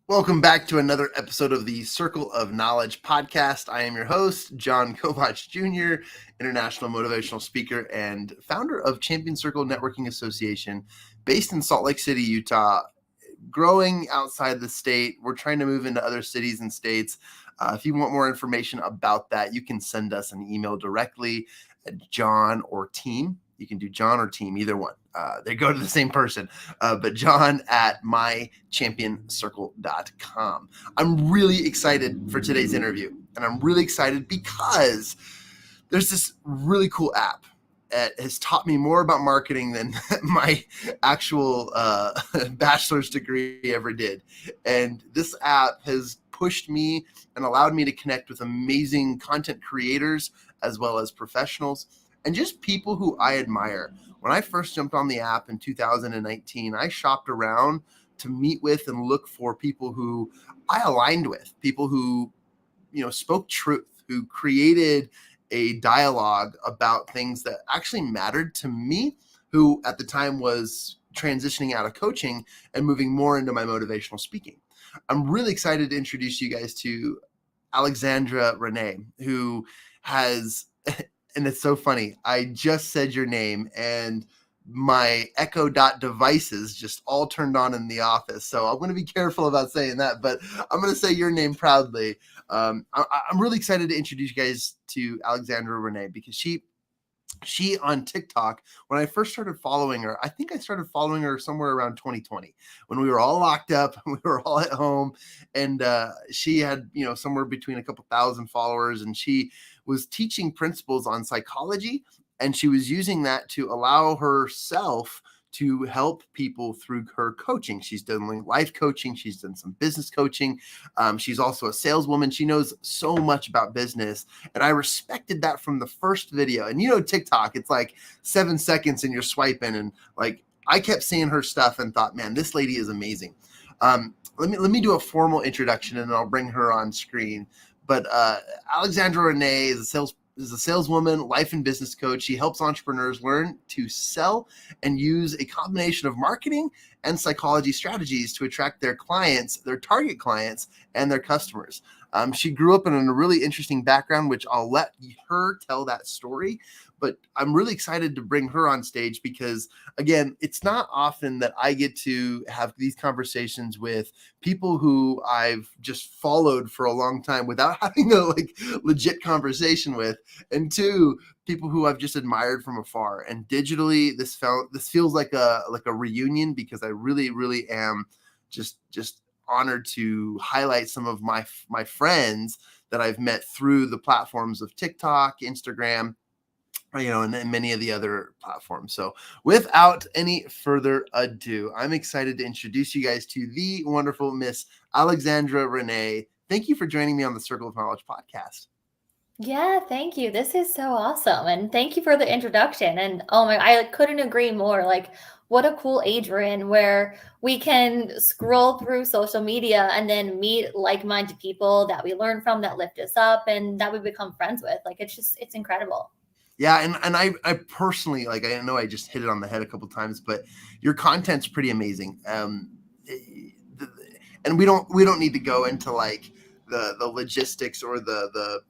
Welcome back to another episode of the Circle of Knowledge podcast. I am your host, John Kovach Jr., international motivational speaker and founder of Champion Circle Networking Association, based in Salt Lake City, Utah, growing outside the state. We're trying to move into other cities and states. If you want more information about that, you can send us an email directly at John or team. You can do John or team, either one. They go to the same person, but John at mychampioncircle.com. I'm really excited for today's interview, and I'm really excited because there's this really cool app that has taught me more about marketing than my actual bachelor's degree ever did. And this app has pushed me and allowed me to connect with amazing content creators as well as professionals and just people who I admire. When I first jumped on the app in 2019, I shopped around to meet with and look for people who I aligned with, people who, spoke truth, who created a dialogue about things that actually mattered to me, who at the time was transitioning out of coaching and moving more into my motivational speaking. I'm really excited to introduce you guys to Alexandra Rene, who has, and it's so funny, I just said your name and my Echo Dot devices just all turned on in the office. So I'm going to be careful about saying that, but I'm going to say your name proudly. I'm really excited to introduce you guys to Alexandra Rene because she on TikTok, when I first started following her, I think I started following her somewhere around 2020 when we were all locked up, we were all at home, and she had, somewhere between a couple thousand followers, and she was teaching principles on psychology, and she was using that to allow herself to help people through her coaching. She's done life coaching. She's done some business coaching. She's also a saleswoman. She knows so much about business. And I respected that from the first video. And TikTok, it's like 7 seconds and you're swiping. And I kept seeing her stuff and thought, man, this lady is amazing. Let me do a formal introduction and I'll bring her on screen. But Alexandra Rene is a saleswoman, life and business coach. She helps entrepreneurs learn to sell and use a combination of marketing and psychology strategies to attract their clients, their target clients, and their customers. She grew up in a really interesting background, which I'll let her tell that story. But I'm really excited to bring her on stage because, again, it's not often that I get to have these conversations with people who I've just followed for a long time without having a legit conversation with, and two, people who I've just admired from afar. And digitally, this feels like a reunion because I really, really am just honored to highlight some of my friends that I've met through the platforms of TikTok, Instagram, and many of the other platforms. So without any further ado, I'm excited to introduce you guys to the wonderful Miss Alexandra Rene. Thank you for joining me on the Circle of Knowledge podcast. Yeah, thank you. This is so awesome. And thank you for the introduction. And I couldn't agree more. What a cool age we're in where we can scroll through social media and then meet like-minded people that we learn from, that lift us up, and that we become friends with. It's incredible. Yeah, and I personally, I know I just hit it on the head a couple times, but your content's pretty amazing. And we don't need to go into the logistics or the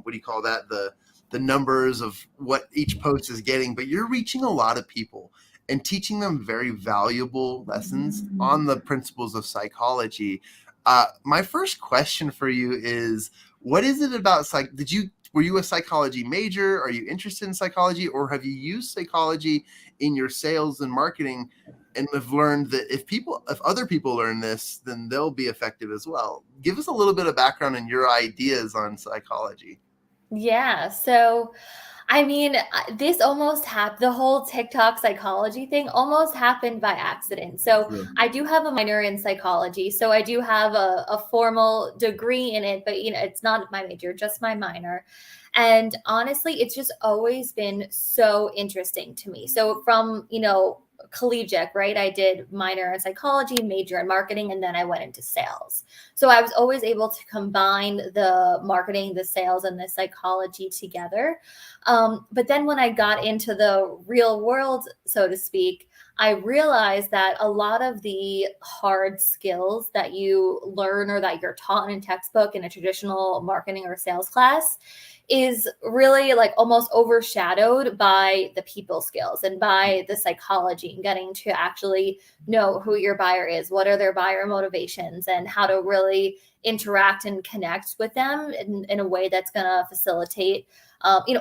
what do you call that, the numbers of what each post is getting, but you're reaching a lot of people and teaching them very valuable lessons on the principles of psychology. My first question for you is, what is it about were you a psychology major? Are you interested in psychology, or have you used psychology in your sales and marketing and have learned that if other people learn this, then they'll be effective as well? Give us a little bit of background on your ideas on psychology. Yeah. So, this almost happened. The whole TikTok psychology thing almost happened by accident. So Sure. I do have a minor in psychology. So I do have a formal degree in it, but it's not my major, just my minor. And honestly, it's just always been so interesting to me. So from, collegiate, right? I did minor in psychology, major in marketing, and then I went into sales. So I was always able to combine the marketing, the sales, and the psychology together. But then when I got into the real world, so to speak, I realized that a lot of the hard skills that you learn or that you're taught in a textbook in a traditional marketing or sales class is really like almost overshadowed by the people skills and by the psychology and getting to actually know who your buyer is, what are their buyer motivations, and how to really interact and connect with them in a way that's going to facilitate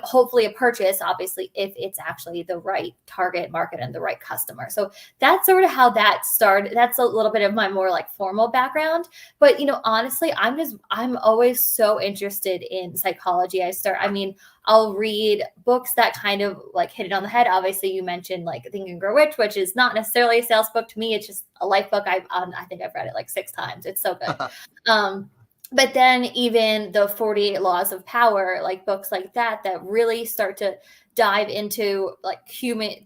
hopefully a purchase, obviously, if it's actually the right target market and the right customer. So that's sort of how that started. That's a little bit of my more like formal background. But, honestly, I'm always so interested in psychology. I'll read books that kind of like hit it on the head. Obviously, you mentioned like Think and Grow Rich, which is not necessarily a sales book to me. It's just a life book. I think I've read it like 6 times. It's so good. But then even the 48 Laws of Power, like books like that really start to dive into like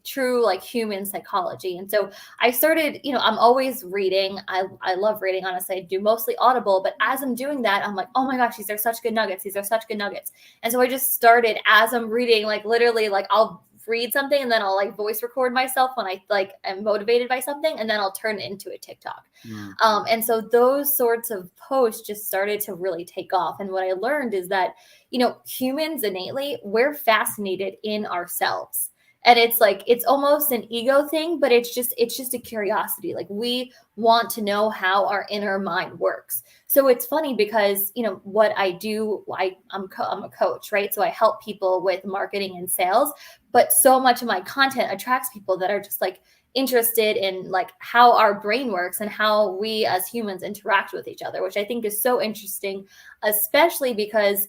true human psychology. And so I started, I'm always reading. I love reading, honestly. I do mostly Audible, but as I'm doing that, I'm like, oh my gosh, these are such good nuggets. These are such good nuggets. And so I just started as I'm reading, like literally, like I'll read something and then I'll like voice record myself when I like am motivated by something, and then I'll turn it into a TikTok. And so those sorts of posts just started to really take off. And what I learned is that, humans innately, we're fascinated in ourselves. And it's like, it's almost an ego thing, but it's just a curiosity. Like we want to know how our inner mind works. So it's funny because, what I do, I'm a coach, right? So I help people with marketing and sales, but so much of my content attracts people that are just like interested in like how our brain works and how we as humans interact with each other, which I think is so interesting, especially because,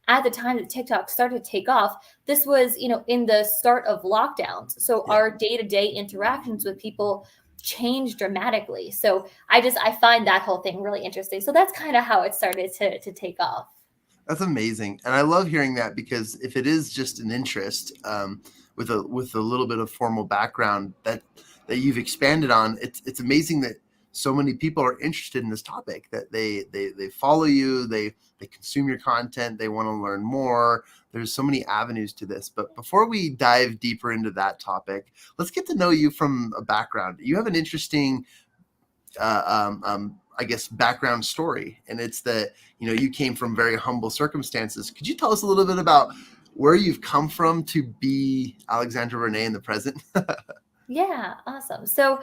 at the time that TikTok started to take off, this was, in the start of lockdowns. So our day-to-day interactions with people changed dramatically. So I find that whole thing really interesting. So that's kind of how it started to take off. That's amazing, and I love hearing that, because if it is just an interest, with a little bit of formal background that you've expanded on, it's amazing that so many people are interested in this topic, that they follow you, they consume your content, they want to learn more. There's so many avenues to this. But before we dive deeper into that topic, let's get to know you from a background. You have an interesting I guess background story, and it's that you came from very humble circumstances. Could you tell us a little bit about where you've come from to be Alexandra Rene in the present? Yeah, awesome. So,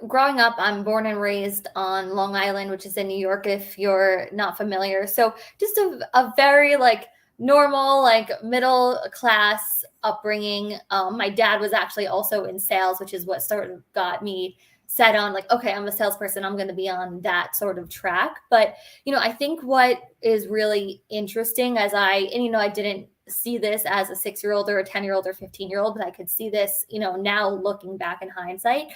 growing up, I'm born and raised on Long Island, which is in New York, if you're not familiar. So, just a very like normal, like middle class upbringing. My dad was actually also in sales, which is what sort of got me set on like, okay, I'm a salesperson. I'm going to be on that sort of track. But, I think what is really interesting I didn't see this as a 6-year-old or a 10-year-old or 15-year-old, but I could see this, now looking back in hindsight,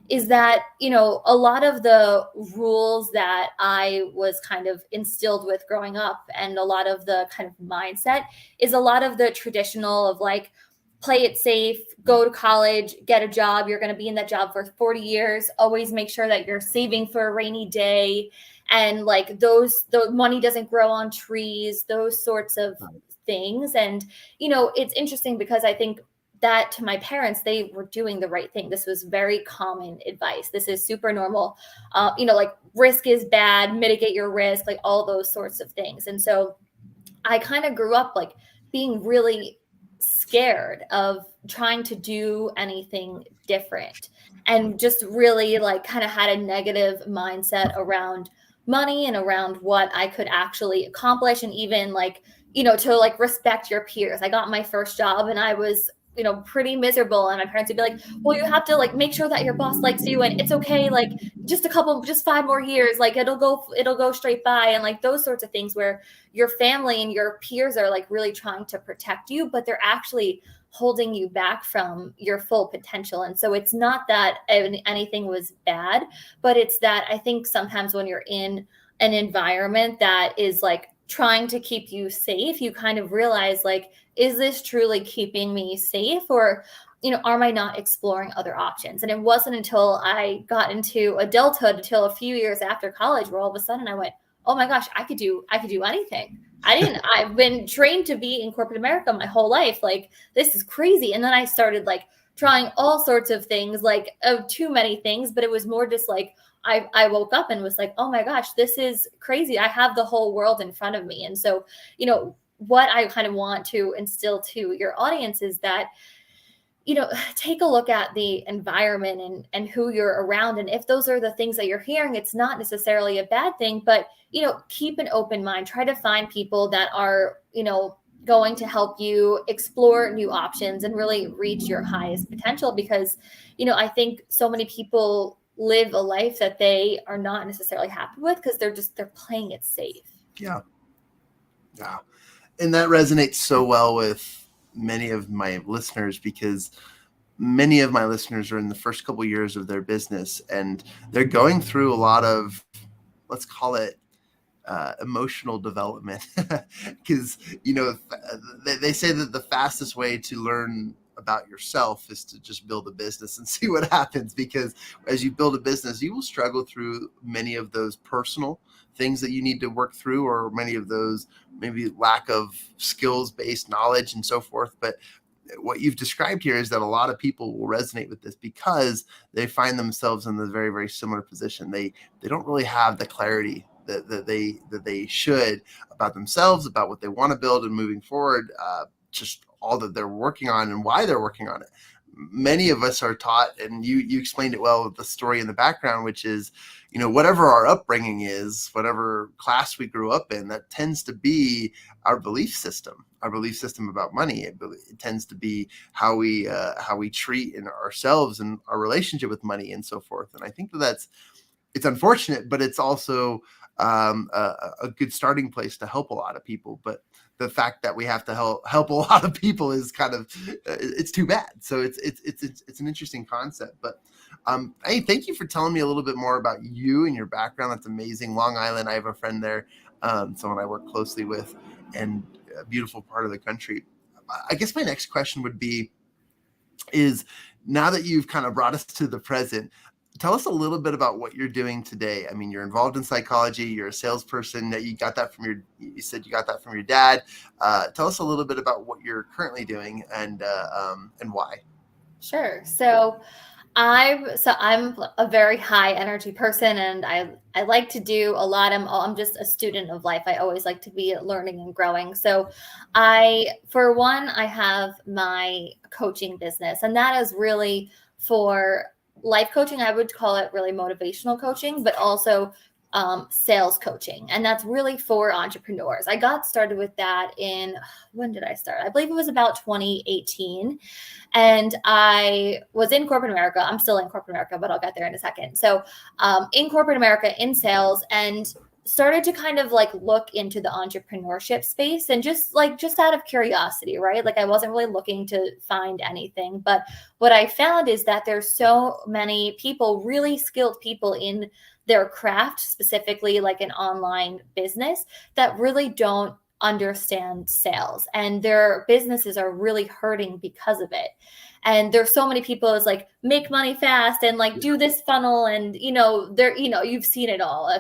is that, a lot of the rules that I was kind of instilled with growing up, and a lot of the kind of mindset is a lot of the traditional of like, play it safe, go to college, get a job. You're going to be in that job for 40 years. Always make sure that you're saving for a rainy day. And like the money doesn't grow on trees, those sorts of things. And, it's interesting because I think that to my parents, they were doing the right thing. This was very common advice. This is super normal. Like risk is bad, mitigate your risk, like all those sorts of things. And so I kind of grew up like being really scared of trying to do anything different, and just really like kind of had a negative mindset around money and around what I could actually accomplish, and even like to like respect your peers. I got my first job and I was pretty miserable, and my parents would be like, well, you have to like make sure that your boss likes you, and it's okay, like just 5 more years, like it'll go straight by, and like those sorts of things where your family and your peers are like really trying to protect you, but they're actually holding you back from your full potential. And so it's not that anything was bad, but it's that I think sometimes when you're in an environment that is like trying to keep you safe, you kind of realize like, is this truly keeping me safe, or am I not exploring other options? And it wasn't until I got into adulthood, until a few years after college, where all of a sudden I went, oh my gosh, I could do anything. I've been trained to be in corporate America my whole life. Like, this is crazy. And then I started like trying all sorts of things, like too many things, but it was more just like, I woke up and was like, oh my gosh, this is crazy. I have the whole world in front of me. And so, what I kind of want to instill to your audience is that, take a look at the environment and who you're around. And if those are the things that you're hearing, it's not necessarily a bad thing, but, keep an open mind. Try to find people that are, going to help you explore new options and really reach your highest potential. Because, I think so many people live a life that they are not necessarily happy with because they're playing it safe. Yeah. Yeah. And that resonates so well with many of my listeners, because many of my listeners are in the first couple of years of their business, and they're going through a lot of, let's call it, emotional development. Because, they say that the fastest way to learn about yourself is to just build a business and see what happens. Because as you build a business, you will struggle through many of those personal things that you need to work through, or many of those maybe lack of skills-based knowledge and so forth. But what you've described here is that a lot of people will resonate with this because they find themselves in the very, very similar position. They don't really have the clarity that they should about themselves, about what they want to build and moving forward, just all that they're working on and why they're working on it. Many of us are taught, and you explained it well with the story in the background, which is, whatever our upbringing is, whatever class we grew up in, that tends to be our belief system about money. It tends to be how we treat in ourselves and our relationship with money and so forth. And I think it's unfortunate, but it's also a good starting place to help a lot of people. But the fact that we have to help a lot of people is kind of, it's too bad. So it's an interesting concept. But hey, thank you for telling me a little bit more about you and your background. That's amazing. Long Island, I have a friend there, someone I work closely with, and a beautiful part of the country. I guess my next question would be, is now that you've kind of brought us to the present, tell us a little bit about what you're doing today. I mean, you're involved in psychology. You're a salesperson. You said you got that from your dad. Tell us a little bit about what you're currently doing and why. Sure. So I'm a very high energy person, and I like to do a lot. I'm just a student of life. I always like to be learning and growing. So for one, I have my coaching business, and that is really for life coaching. I would call it really motivational coaching, but also sales coaching. And that's really for entrepreneurs. I got started with that when did I start? I believe it was about 2018. And I was in corporate America. I'm still in corporate America, but I'll get there in a second. So in corporate America, in sales, and started to kind of like look into the entrepreneurship space, and just out of curiosity, right? Like, I wasn't really looking to find anything, but what I found is that there's so many people, really skilled people in their craft, specifically like an online business, that really don't understand sales, and their businesses are really hurting because of it. And there's so many people as like, make money fast and like do this funnel, and you've seen it all.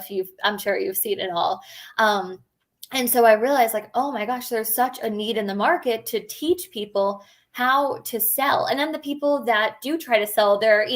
I'm sure you've seen it all. And so I realized, like, oh my gosh, there's such a need in the market to teach people how to sell. And then the people that do try to sell, they're,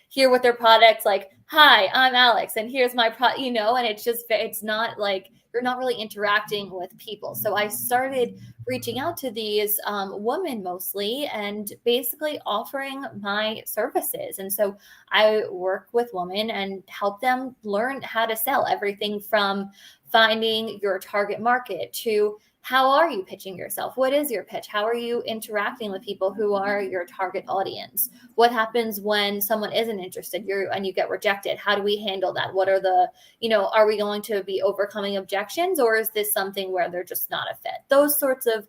here with their products, like, hi, I'm Alex, and here's my product, and it's not like, you're not really interacting with people. So I started reaching out to these women mostly, and basically offering my services. And so I work with women and help them learn how to sell, everything from finding your target market to how are you pitching yourself? What is your pitch? How are you interacting with people who are your target audience? What happens when someone isn't interested and you get rejected? How do we handle that? What are are we going to be overcoming objections, or is this something where they're just not a fit? Those sorts of,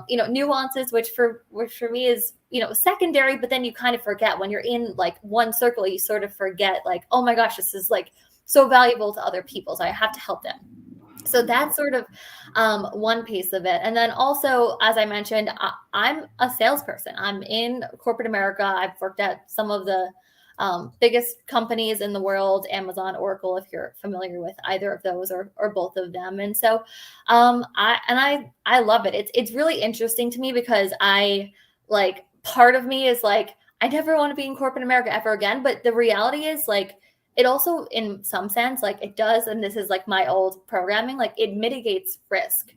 nuances, which for me is, secondary, but then you kind of forget when you're in like one circle, you sort of forget like, oh my gosh, this is like so valuable to other people. So I have to help them. So that's sort of one piece of it. And then also, as I mentioned, I'm a salesperson. I'm in corporate America. I've worked at some of the biggest companies in the world, Amazon, Oracle, if you're familiar with either of those or both of them. And so I love it. It's really interesting to me because part of me is like, I never want to be in corporate America ever again. But the reality is, like, it also, in some sense, like it does, and this is like my old programming, like it mitigates risk.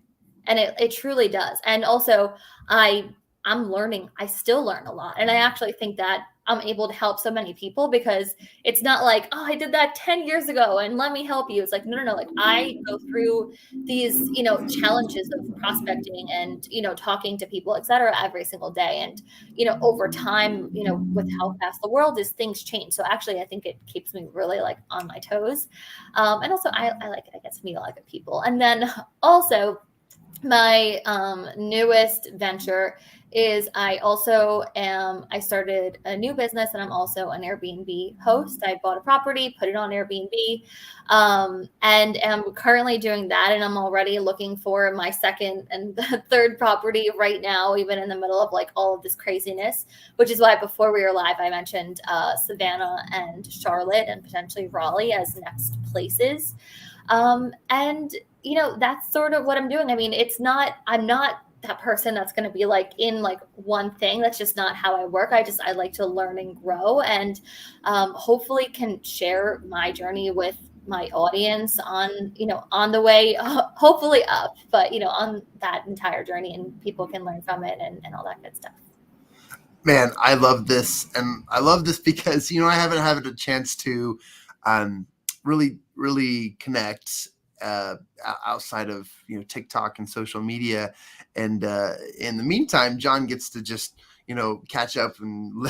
And it truly does. And also I'm learning, I still learn a lot. And I actually think that I'm able to help so many people because it's not like, oh, I did that 10 years ago and let me help you. It's like, no, like I go through these, challenges of prospecting and, talking to people, et cetera, every single day. And, over time, with how fast the world is, things change. So actually, I think it keeps me really like on my toes. And also I like, I get to meet a lot of good people. And then also, my newest venture is I started a new business, and I'm also an Airbnb host. I bought a property, put it on Airbnb, and am currently doing that. And I'm already looking for my second and third property right now, even in the middle of like all of this craziness, which is why before we were live, I mentioned Savannah and Charlotte and potentially Raleigh as next places. And that's sort of what I'm doing. I mean, I'm not that person that's going to be like in like one thing. That's just not how I work. I like to learn and grow, and hopefully can share my journey with my audience on the way, hopefully up, but on that entire journey, and people can learn from it and all that good stuff. Man, I love this, and I love this because I haven't had a chance to really connect outside of TikTok and social media, and in the meantime, John gets to just catch up and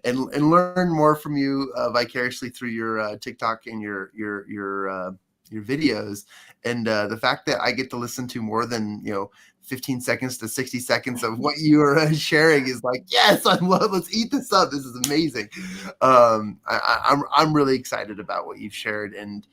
and learn more from you vicariously through your TikTok and your videos, and the fact that I get to listen to more than 15 seconds to 60 seconds of what you are sharing is like, yes, I love. Let's eat this up. This is amazing. I'm really excited about what you've shared, and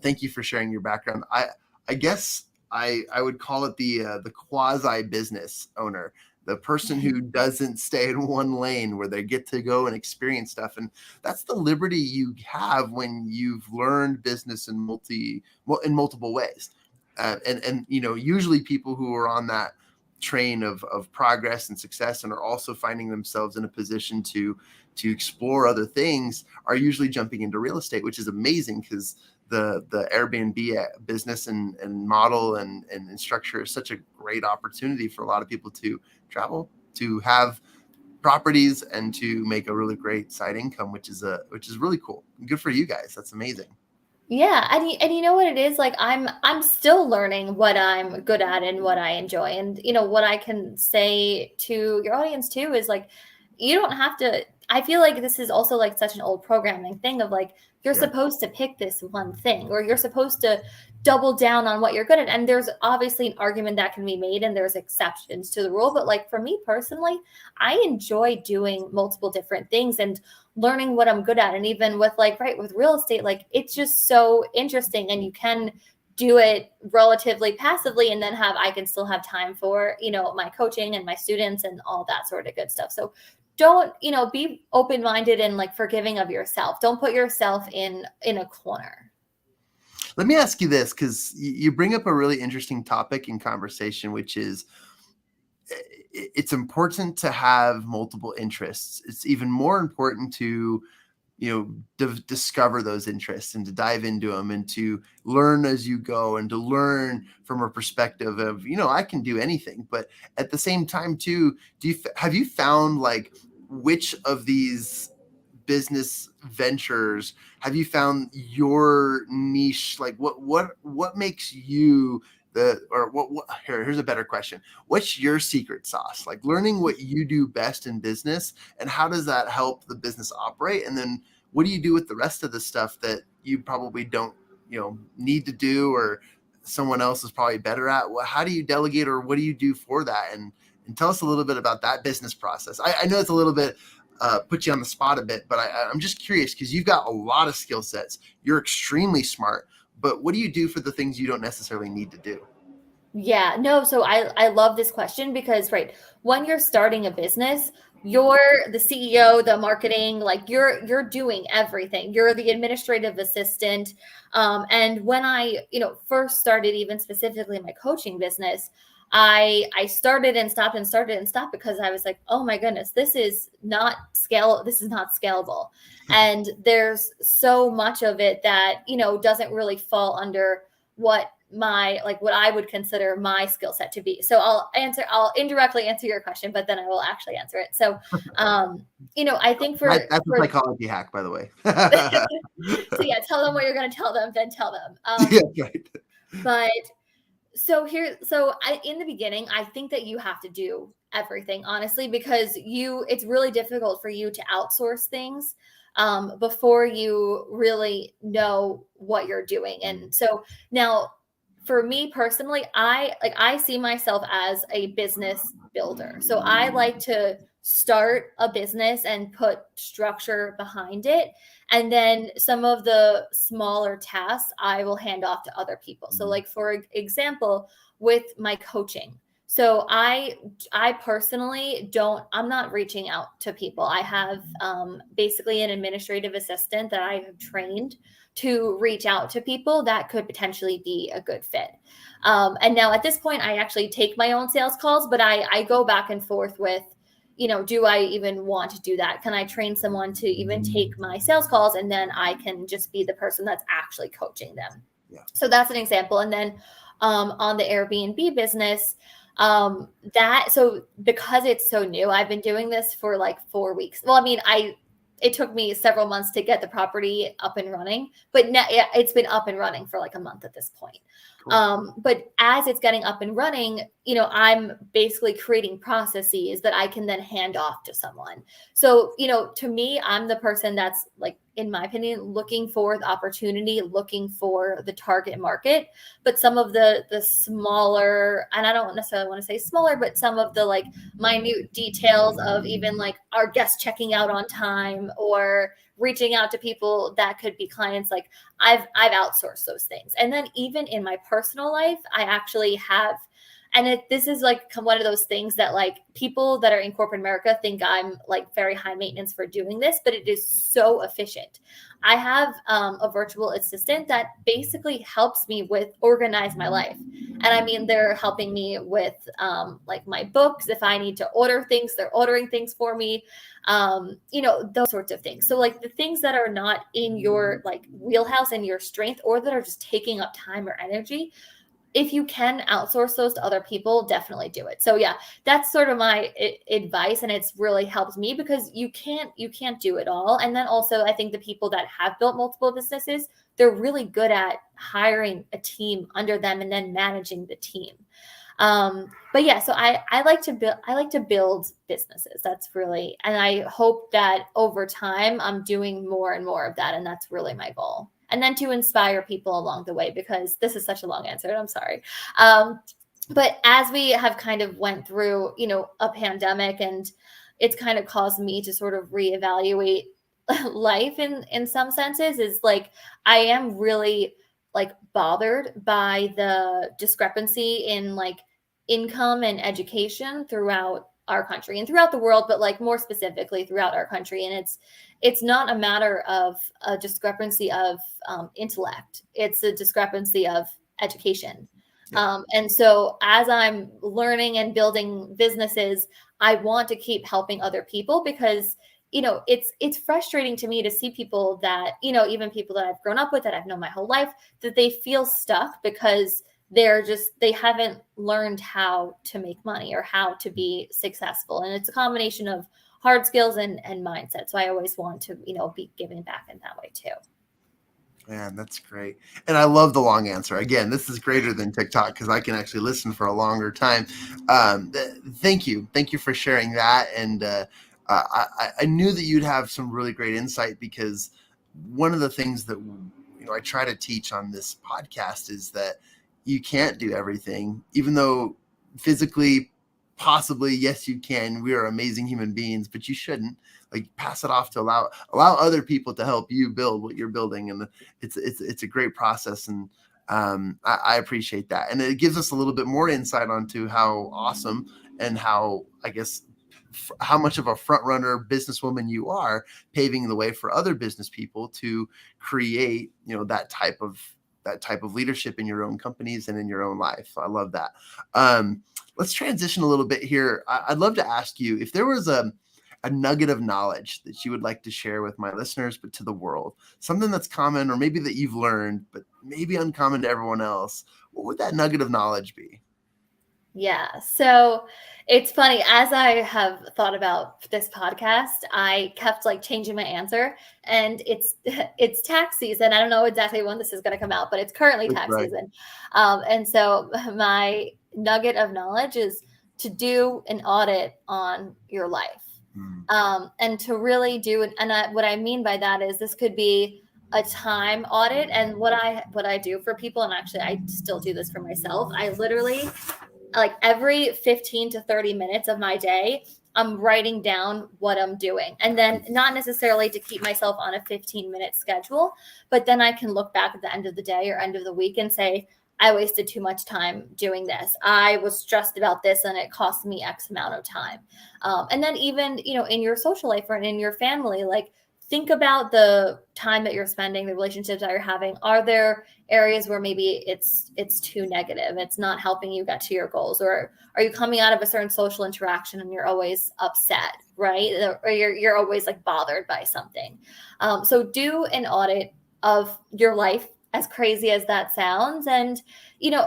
thank you for sharing your background. I guess I would call it the quasi business owner, the person who doesn't stay in one lane, where they get to go and experience stuff. And that's the liberty you have when you've learned business in multiple ways. And usually people who are on that train of progress and success and are also finding themselves in a position to explore other things are usually jumping into real estate, which is amazing because the Airbnb business and model and structure is such a great opportunity for a lot of people to travel, to have properties, and to make a really great side income, which is really cool. Good for you guys. That's amazing. Yeah, and you know what it is, like I'm still learning what I'm good at and what I enjoy. And what I can say to your audience too is like, you don't have to. I feel like this is also like such an old programming thing of like, you're supposed to pick this one thing, or you're supposed to double down on what you're good at. And there's obviously an argument that can be made, and there's exceptions to the rule. But like for me personally, I enjoy doing multiple different things and learning what I'm good at. And even with with real estate, like it's just so interesting, and you can do it relatively passively, and then I can still have time for, my coaching and my students and all that sort of good stuff. So don't, be open-minded and like forgiving of yourself. Don't put yourself in a corner. Let me ask you this, because you bring up a really interesting topic in conversation, which is it's important to have multiple interests. It's even more important to discover those interests and to dive into them and to learn as you go and to learn from a perspective of I can do anything. But at the same time too, have you found like which of these business ventures have you found your niche? Like what makes you here's a better question. What's your secret sauce? Like learning what you do best in business, and how does that help the business operate? And then what do you do with the rest of the stuff that you probably don't need to do, or someone else is probably better at? How do you delegate, or what do you do for that? And tell us a little bit about that business process. I know it's a little bit put you on the spot a bit, but I'm just curious because you've got a lot of skill sets. You're extremely smart, but what do you do for the things you don't necessarily need to do? Yeah, no, so I love this question because when you're starting a business, you're the CEO, the marketing, like you're doing everything. You're the administrative assistant. And when I, first started, even specifically my coaching business, I started and stopped and started and stopped because I was like, oh my goodness, this is not scalable. And there's so much of it that, doesn't really fall under what what I would consider my skill set to be. So I'll indirectly answer your question, but then I will actually answer it. So, I think that's a psychology hack, by the way. So yeah, tell them what you're going to tell them, then tell them. Yeah, right. But in the beginning, I think that you have to do everything, honestly, because it's really difficult for you to outsource things before you really know what you're doing. And so now, for me personally, I see myself as a business builder. So I like to start a business and put structure behind it. And then some of the smaller tasks I will hand off to other people. So like, for example, with my coaching. So I personally I'm not reaching out to people. I have basically an administrative assistant that I have trained to reach out to people that could potentially be a good fit. And now at this point, I actually take my own sales calls, but I go back and forth with, do I even want to do that? Can I train someone to even take my sales calls, and then I can just be the person that's actually coaching them? Yeah. So that's an example. And then on the Airbnb business, so because it's so new, I've been doing this for like 4 weeks. Well, I mean, it took me several months to get the property up and running, but now it's been up and running for like a month at this point. Cool. But as it's getting up and running, I'm basically creating processes that I can then hand off to someone. So, to me, I'm the person that's, like, in my opinion, looking for the opportunity, looking for the target market. But some of the smaller, and I don't necessarily want to say smaller, but some of the like minute details of even like our guests checking out on time or reaching out to people that could be clients, like I've outsourced those things. And then even in my personal life, I actually have, and this is like one of those things that like people that are in corporate America think I'm like very high maintenance for doing this, but it is so efficient. I have a virtual assistant that basically helps me with organize my life. And I mean, they're helping me with like my books. If I need to order things, they're ordering things for me. Those sorts of things. So like the things that are not in your like wheelhouse and your strength, or that are just taking up time or energy, if you can outsource those to other people, definitely do it. So yeah, that's sort of my advice. And it's really helped me because you can't do it all. And then also I think the people that have built multiple businesses, they're really good at hiring a team under them and then managing the team. But yeah, so I like to build businesses. That's really, and I hope that over time I'm doing more and more of that. And that's really my goal. And then to inspire people along the way, because this is such a long answer, and I'm sorry. But as we have kind of went through, a pandemic, and it's kind of caused me to sort of reevaluate life in some senses, is like, I am really like bothered by the discrepancy in like income and education throughout our country and throughout the world, but like more specifically throughout our country. And it's not a matter of a discrepancy of intellect. It's a discrepancy of education. Yeah. And so as I'm learning and building businesses, I want to keep helping other people, because it's frustrating to me to see people that, even people that I've grown up with, that I've known my whole life, that they feel stuck because they haven't learned how to make money or how to be successful. And it's a combination of hard skills and mindset. So I always want to, be giving back in that way too. Man, that's great. And I love the long answer. Again, this is greater than TikTok because I can actually listen for a longer time. Thank you. Thank you for sharing that. And I knew that you'd have some really great insight, because one of the things that I try to teach on this podcast is that you can't do everything, even though physically, possibly, yes, you can. We are amazing human beings, but you shouldn't. Like, pass it off to allow other people to help you build what you're building. And it's a great process. And I appreciate that. And it gives us a little bit more insight onto how awesome and how, I guess, how much of a front runner businesswoman you are, paving the way for other business people to create, that type of that type of leadership in your own companies and in your own life. I love that. Let's transition a little bit here. I'd love to ask you if there was a nugget of knowledge that you would like to share with my listeners, but to the world, something that's common, or maybe that you've learned, but maybe uncommon to everyone else. What would that nugget of knowledge be? Yeah. So it's funny, as I have thought about this podcast, I kept like changing my answer, and it's tax season. I don't know exactly when this is going to come out, but it's currently That's tax right. season. And so my nugget of knowledge is to do an audit on your life. Mm. And to really do it. And what I mean by that is this could be a time audit. And what I do for people, and actually I still do this for myself, I literally, like, every 15 to 30 minutes of my day, I'm writing down what I'm doing. And then not necessarily to keep myself on a 15-minute schedule, but then I can look back at the end of the day or end of the week and say, I wasted too much time doing this. I was stressed about this and it cost me X amount of time. And then even, in your social life or in your family, like, think about the time that you're spending, the relationships that you're having. Are there areas where maybe it's too negative, it's not helping you get to your goals? Or are you coming out of a certain social interaction and you're always upset, right? Or you're always like bothered by something. So do an audit of your life, as crazy as that sounds, and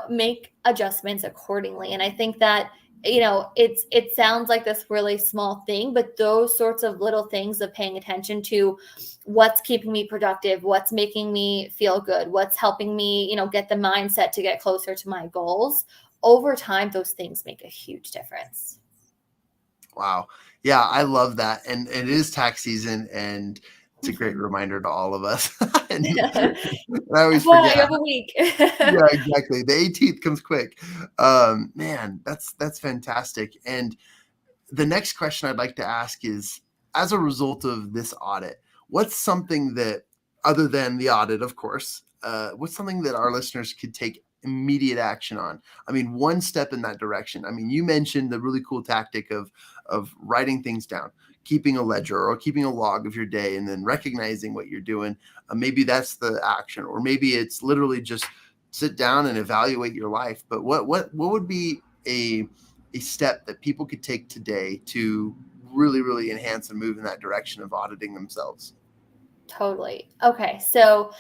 make adjustments accordingly. And I think that it sounds like this really small thing, but those sorts of little things of paying attention to what's keeping me productive, what's making me feel good, what's helping me, get the mindset to get closer to my goals, over time, those things make a huge difference. Wow. Yeah, I love that. And it is tax season, and it's a great reminder to all of us. And I always FYI, you forget. have a week. Yeah, exactly. The 18th comes quick. Man, that's fantastic. And the next question I'd like to ask is, as a result of this audit, what's something that, other than the audit, of course, what's something that our listeners could take immediate action on? I mean, one step in that direction. I mean, you mentioned the really cool tactic of writing things down, keeping a ledger or keeping a log of your day, and then recognizing what you're doing. Maybe that's the action, or maybe it's literally just sit down and evaluate your life. But what would be a step that people could take today to really, really enhance and move in that direction of auditing themselves? Totally. Okay. So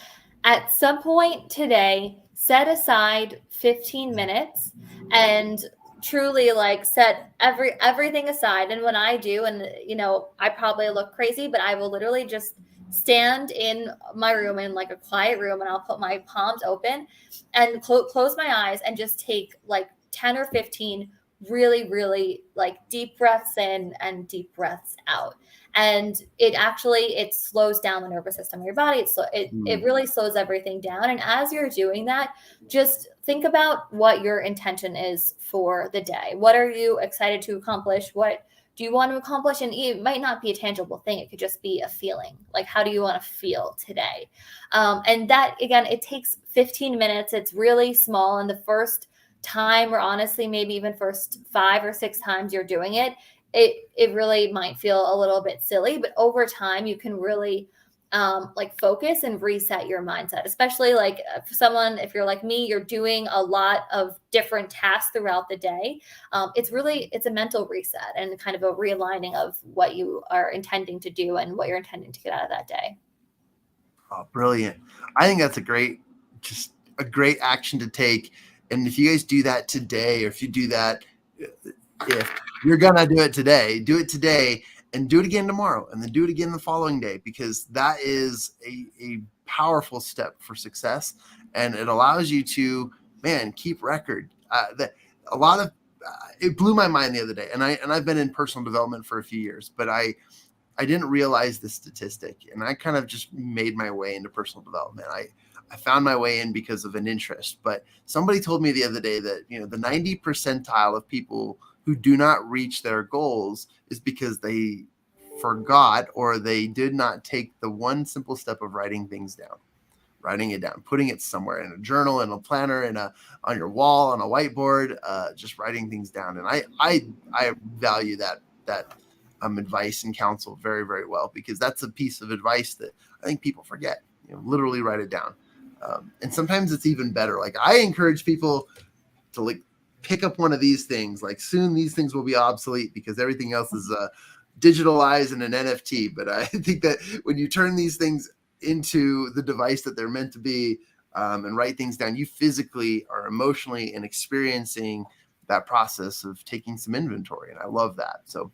at some point today, set aside 15 minutes and truly, like, set everything aside. And when I do, and I probably look crazy, but I will literally just stand in my room, in like a quiet room, and I'll put my palms open and close my eyes and just take like 10 or 15 really, really like deep breaths in and deep breaths out. And it slows down the nervous system of your body. It really slows everything down. And as you're doing that, just think about what your intention is for the day. What are you excited to accomplish? What do you want to accomplish? And it might not be a tangible thing. It could just be a feeling. Like, how do you want to feel today? And that, again, it takes 15 minutes. It's really small. And the first time, or honestly, maybe even first 5 or 6 times you're doing it, it really might feel a little bit silly, but over time you can really like focus and reset your mindset. Especially like for someone, if you're like me, you're doing a lot of different tasks throughout the day. It's a mental reset and kind of a realigning of what you are intending to do and what you're intending to get out of that day. Oh, brilliant. I think that's just a great action to take. And if you guys do that today, or if you do that, if you're going to do it today and do it again tomorrow, and then do it again the following day, because that is a powerful step for success. And it allows you to, man, keep record. That a lot of, it blew my mind the other day. And I've been in personal development for a few years, but I didn't realize this statistic, and I kind of just made my way into personal development. I found my way in because of an interest, but somebody told me the other day that, the 90 percentile of people who do not reach their goals is because they forgot, or they did not take the one simple step of writing it down, putting it somewhere in a journal, in a planner, on your wall, on a whiteboard, just writing things down. And I value that advice and counsel very, very well, because that's a piece of advice that I think people forget. Literally write it down. And sometimes it's even better. Like I encourage people to like pick up one of these things. Like soon these things will be obsolete because everything else is digitalized in an NFT. But I think that when you turn these things into the device that they're meant to be, and write things down, you physically are emotionally and experiencing that process of taking some inventory. And I love that. So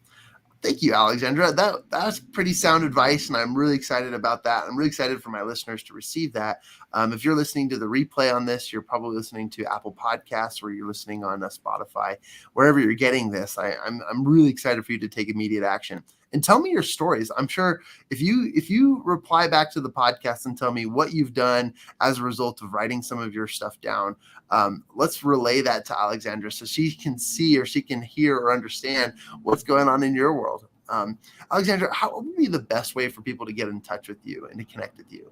thank you, Alexandra. That's pretty sound advice, and I'm really excited about that. I'm really excited for my listeners to receive that. If you're listening to the replay on this, you're probably listening to Apple Podcasts, or you're listening on Spotify, wherever you're getting this. I'm really excited for you to take immediate action and tell me your stories. I'm sure if you reply back to the podcast and tell me what you've done as a result of writing some of your stuff down, let's relay that to Alexandra so she can see or she can hear or understand what's going on in your world. Alexandra, how would be the best way for people to get in touch with you and to connect with you?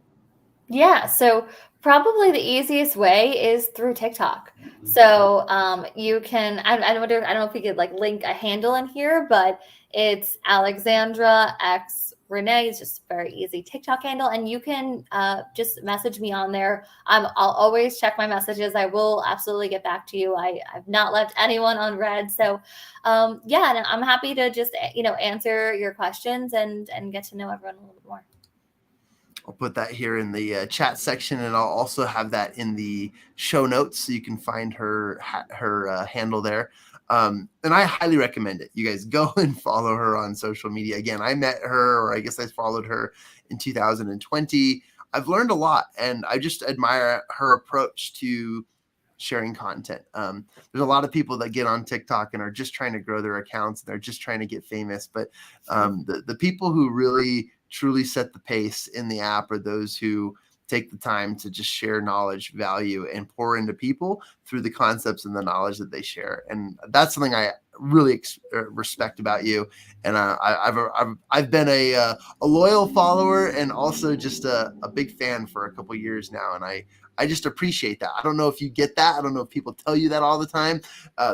Yeah, so probably the easiest way is through TikTok. So you can, I don't know if we could like link a handle in here, but it's Alexandra X Rene. It's just very easy TikTok handle, and you can just message me on there. I'll always check my messages. I will absolutely get back to you. I've not left anyone on red. So yeah, and I'm happy to just answer your questions and get to know everyone a little bit more. I'll put that here in the chat section, and I'll also have that in the show notes so you can find her handle there. And I highly recommend it. You guys go and follow her on social media. Again, I met her, or I guess I followed her in 2020. I've learned a lot, and I just admire her approach to sharing content. There's a lot of people that get on TikTok and are just trying to grow their accounts. They're just trying to get famous. But the people who really truly set the pace in the app are those who take the time to just share knowledge, value, and pour into people through the concepts and the knowledge that they share. And that's something I really respect about you. And I've been a loyal follower and also just a big fan for a couple years now. And I just appreciate that. I don't know if you get that. I don't know if people tell you that all the time.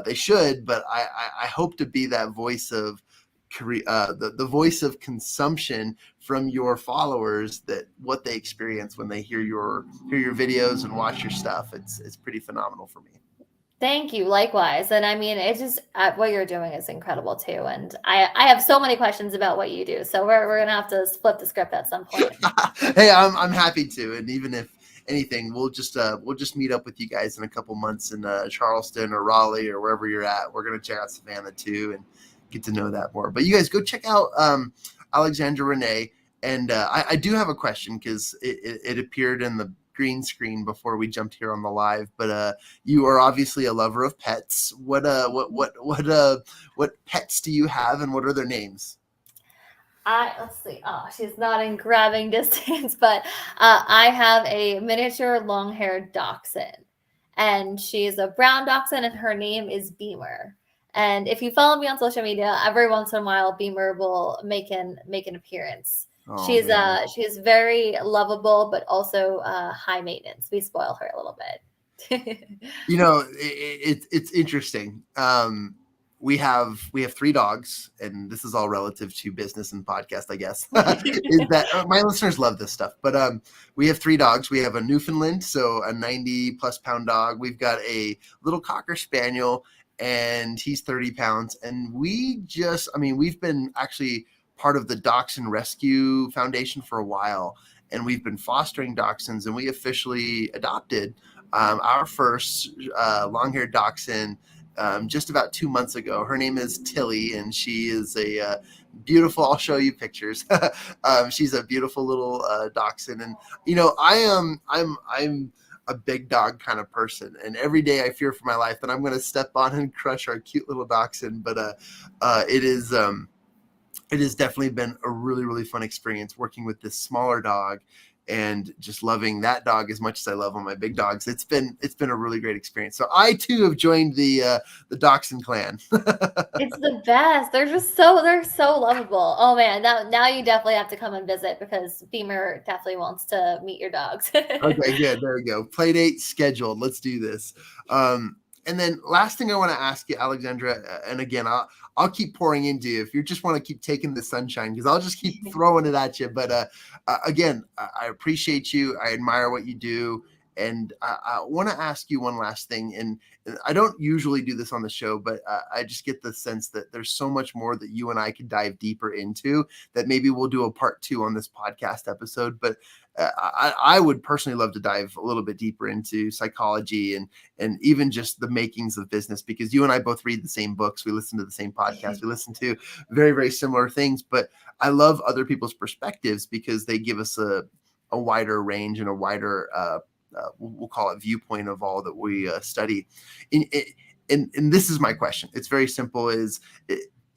They should, but I hope to be that voice of the voice of consumption from your followers, that what they experience when they hear your videos and watch your stuff. It's pretty phenomenal for me. Thank you. Likewise. And I mean, it's just what you're doing is incredible too. And I have so many questions about what you do. So we're going to have to flip the script at some point. Hey, I'm happy to. And even if anything, we'll just meet up with you guys in a couple months in Charleston or Raleigh or wherever you're at. We're going to check out Savannah too and get to know that more. But you guys go check out Alexandra Rene. And I do have a question because it appeared in the green screen before we jumped here on the live. But you are obviously a lover of pets. What pets do you have, and what are their names? Let's see. Oh, she's not in grabbing distance, but I have a miniature long-haired dachshund, and she's a brown dachshund, and her name is Beamer. And if you follow me on social media, every once in a while, Beamer will make an appearance. Oh, she's very lovable, but also high maintenance. We spoil her a little bit. It's interesting. We have 3 dogs, and this is all relative to business and podcast, I guess. Is that my listeners love this stuff, but we have 3 dogs. We have a Newfoundland, so a 90+ pound dog. We've got a little Cocker Spaniel, and he's 30 pounds. And we've been actually part of the Dachshund Rescue Foundation for a while, and we've been fostering dachshunds, and we officially adopted our first long-haired dachshund just about 2 months ago. Her name is Tilly, and she is a beautiful, I'll show you pictures. She's a beautiful little dachshund. And, I'm a big dog kind of person, and every day I fear for my life that I'm going to step on and crush our cute little dachshund. But it has definitely been a really, really fun experience working with this smaller dog and just loving that dog as much as I love all my big dogs. It's been a really great experience. So I too have joined the Dachshund clan. It's the best. They're so lovable. Oh man, now you definitely have to come and visit, because Beamer definitely wants to meet your dogs. Okay, good. There we go. Play date scheduled. Let's do this. And then last thing I want to ask you, Alexandra, and again, I'll keep pouring into you if you just want to keep taking the sunshine, because I'll just keep throwing it at you. But again, I appreciate you. I admire what you do. And I want to ask you one last thing. And I don't usually do this on the show, but I just get the sense that there's so much more that you and I could dive deeper into that maybe we'll do a part 2 on this podcast episode. But I would personally love to dive a little bit deeper into psychology and even just the makings of business, because you and I both read the same books. We listen to the same podcasts. We listen to very, very similar things. But I love other people's perspectives because they give us a wider range and a wider, we'll call it viewpoint of all that we study. And this is my question. It's very simple.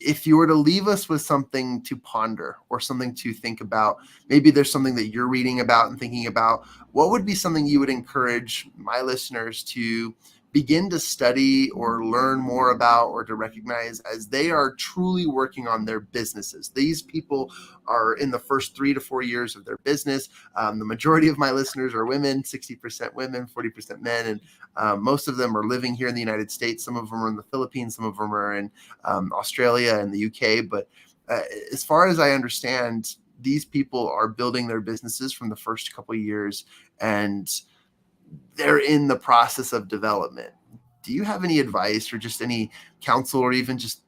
If you were to leave us with something to ponder or something to think about, maybe there's something that you're reading about and thinking about, what would be something you would encourage my listeners to begin to study or learn more about, or to recognize as they are truly working on their businesses? These people are in the first 3 to 4 years of their business. The majority of my listeners are women, 60% women, 40% men. And most of them are living here in the United States. Some of them are in the Philippines. Some of them are in Australia and the UK. But as far as I understand, these people are building their businesses from the first couple of years, and they're in the process of development. Do you have any advice or just any counsel, or even just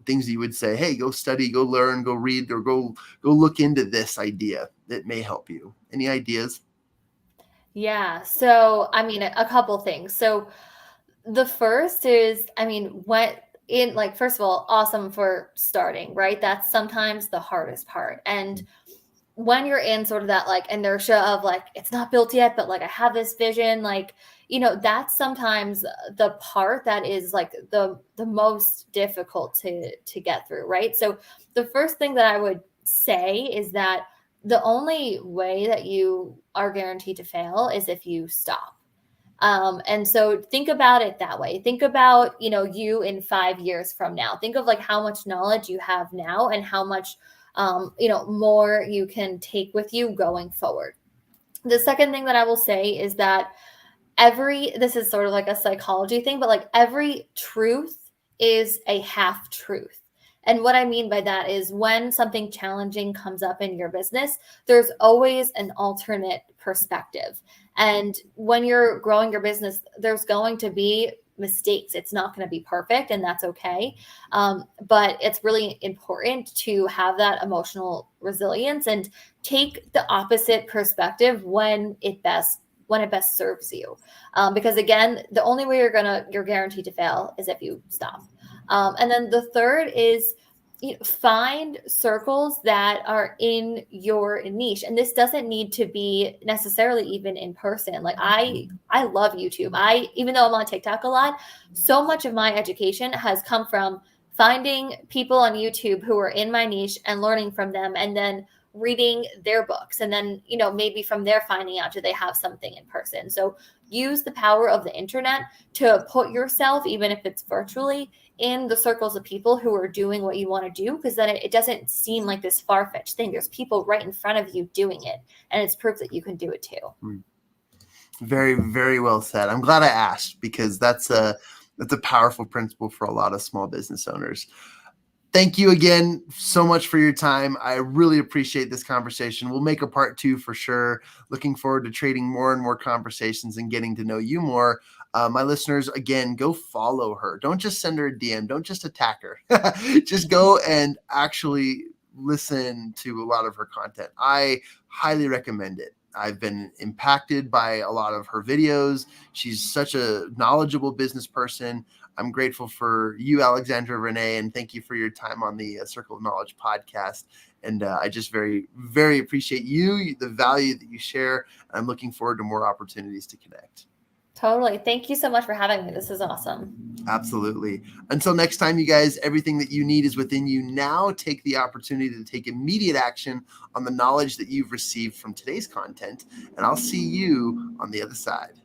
things that you would say, hey, go study, go learn, go read, or go look into this idea that may help you? Any ideas? Yeah. So, I mean, a couple things. So, the first is, I mean, first of all, awesome for starting, right? That's sometimes the hardest part. And when you're in sort of that like inertia of like, it's not built yet, but like I have this vision, like, that's sometimes the part that is like the most difficult to get through, right? So the first thing that I would say is that the only way that you are guaranteed to fail is if you stop. And so think about it that way. Think about, you in 5 years from now. Think of like how much knowledge you have now and how much, more you can take with you going forward. The second thing that I will say is that this is sort of like a psychology thing, but like every truth is a half truth. And what I mean by that is when something challenging comes up in your business, there's always an alternate perspective. And when you're growing your business, there's going to be mistakes. It's not going to be perfect, and that's okay. But it's really important to have that emotional resilience and take the opposite perspective when it best serves you. Because again, the only way you're guaranteed to fail is if you stop. And then the third is find circles that are in your niche. And this doesn't need to be necessarily even in person. Like I love YouTube. Even though I'm on TikTok a lot, so much of my education has come from finding people on YouTube who are in my niche and learning from them, and then reading their books, and then maybe from there finding out, do they have something in person. So use the power of the internet to put yourself, even if it's virtually, in the circles of people who are doing what you want to do, because then it doesn't seem like this far-fetched thing. There's people right in front of you doing it, and it's proof that you can do it too. Very, very well said. I'm glad I asked, because that's a powerful principle for a lot of small business owners. Thank you again so much for your time. I really appreciate this conversation. We'll make a part 2 for sure. Looking forward to trading more and more conversations and getting to know you more. My listeners, again, go follow her. Don't just send her a DM. Don't just attack her. Just go and actually listen to a lot of her content. I highly recommend it. I've been impacted by a lot of her videos. She's such a knowledgeable business person. I'm grateful for you, Alexandra Rene, and thank you for your time on the Circle of Knowledge podcast. And I just very, very appreciate you, the value that you share. I'm looking forward to more opportunities to connect. Totally. Thank you so much for having me. This is awesome. Absolutely. Until next time, you guys, everything that you need is within you now. Take the opportunity to take immediate action on the knowledge that you've received from today's content, and I'll see you on the other side.